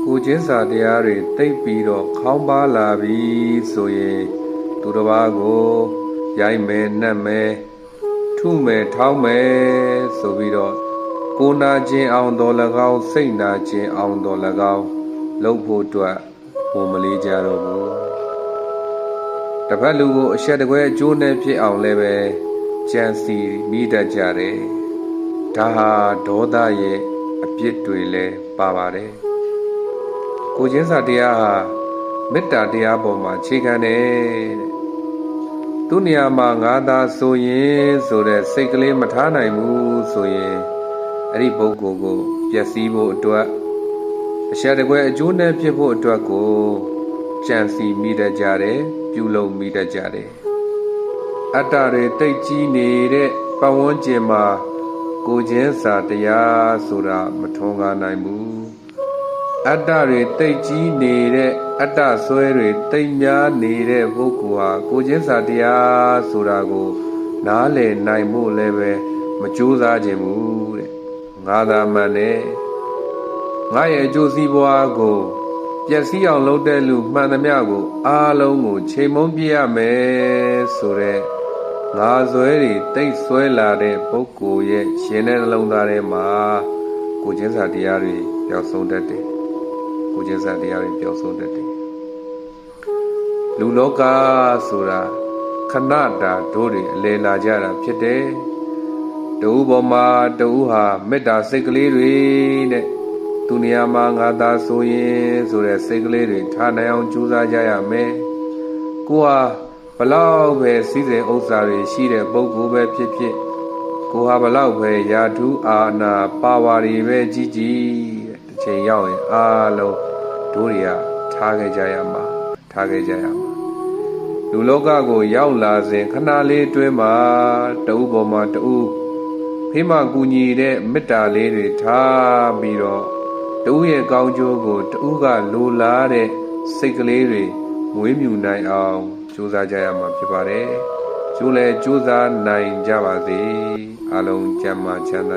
ကိုချင်းစာတရားတွေသိပ်ပြီးတော့ခေါင်းပါလာပြီဆိုရင်သူတစ်ပါးကိုရိုက်မယ်နှက်မယ်ထုမယ်ထောင်းမယ်ဆိုပြီးတော့ကိုနာခြင်းအောင်တော်၎င်းစိတ်နာခြင်းအောင်တော်၎င်းလုပ်ဖို့အတွက်ဝန်မလေးကြတော့ဘူးတစ်ဖက်လူကိုအရှက်တကွဲအကျိုးနဲ့ဖြစ်အောင်လည်းပဲကြံစီမိတတ်ကြတယ်ဒါဟာဒေါသရဲ့အပြစ်တွေလည်းပါပါတယ်ကိုချင်းစာတရားဟာမေတ္တာတရားပေါ်မှာအခြေခံတယ်သူနေရာမှာငါသာဆိုရင်ဆိုတဲ့စိတ်ကလေးမထားနိုင်ဘူးဆိုရင်အဲ့ဒီပုဂ္ဂိုလ်ကိုပျက်စီးဖို့အတွက်အရှက်တကွဲအကျိုးနဲ့ဖြစ်ဖို့အတွက်ကိုကြံစီမိတတ်ကြတယ်ပြုလုပ်မိတတ်ကြတယ်အတ္တတွေတိတ်ကြီးနေတဲ့ပတ်ဝန်းကျင်မှာကိုချင်းစာတရားဆိုတာမထွန်းကားနိုင်ဘူးအတ္တတွေတိတ်ကြီးနေတဲ့အတ္တဆွဲတွေတိတ်များနေတဲ့ပုဂ္ဂိုလ်ဟာကိုချင်းစာတရားဆိုတာကိုနားလည်နိုင်ဖို့လည်းပဲမကြိုးစားခြင်းဘူးတဲ့ငါသာမှန်နဲ့ငါရဲ့အကျိုးစီးပွားကိုပျက်စီးအောင်လုပ်တဲ့လူမှန်သမျှကိုအားလုံးကိုချိန်မုံပြရမယ်ဆိုတဲ့ငါဆွဲတွေတိတ်ဆွဲလာတဲ့ပုဂ္ဂိုလ်ရဲ့ရှင်တဲ့နှလုံးသားထဲမှာကိုချင်းစာတရားတွေပျောက်ဆုံးတတ်တယ်ကိုချင်းစာတရားတွေပျောက်ဆုံးတတ်တယ်လူလောကဆိုတာခဏတာတို့တွေအလဲလာကြတာဖြစ်တယ်တူပေါ်မှာတူဟာမေတ္တာစိတ်ကလေးတွေနဲ့သူနေရာမှာငါသာဆိုရင်ဆိုတဲ့စိတ်ကလေးတွေထားနိုင်အောင်ကြိုးစားကြရမယ်ကိုဟာဘလောက်ပဲစည်းစိမ်ဥစ္စာတွေရှိတဲ့ပုဂ္ဂိုလ်ပဲဖြစ်ဖြစ်ကိုဟာဘလောက်ပဲယာထုအာနာပါဝါတွေပဲကြီးကြီးတစ်ချိန်ရောက်ရင်အားလုံးတို့တွေကထားခဲ့ကြရမှာလူလောကကိုရောက်လာစဉ်ခဏလေးတွင်းမှာတူပေါ်မှာတူဖေးမကူညီတဲ့မေတ္တာလေးတွေထားပြီးတော့တူရဲ့ကောင်းကျိုးကိုတူကလိုလားတဲ့စိတ်ကလေးတွေမွေးမြူနိုင်အောင်ကြိုးစားကြရမှာဖြစ်ပါတယ်ကျိုးလဲကြိုးစားနိုင်ကြပါစေအားလုံးကျမ်းမာချမ်းသာ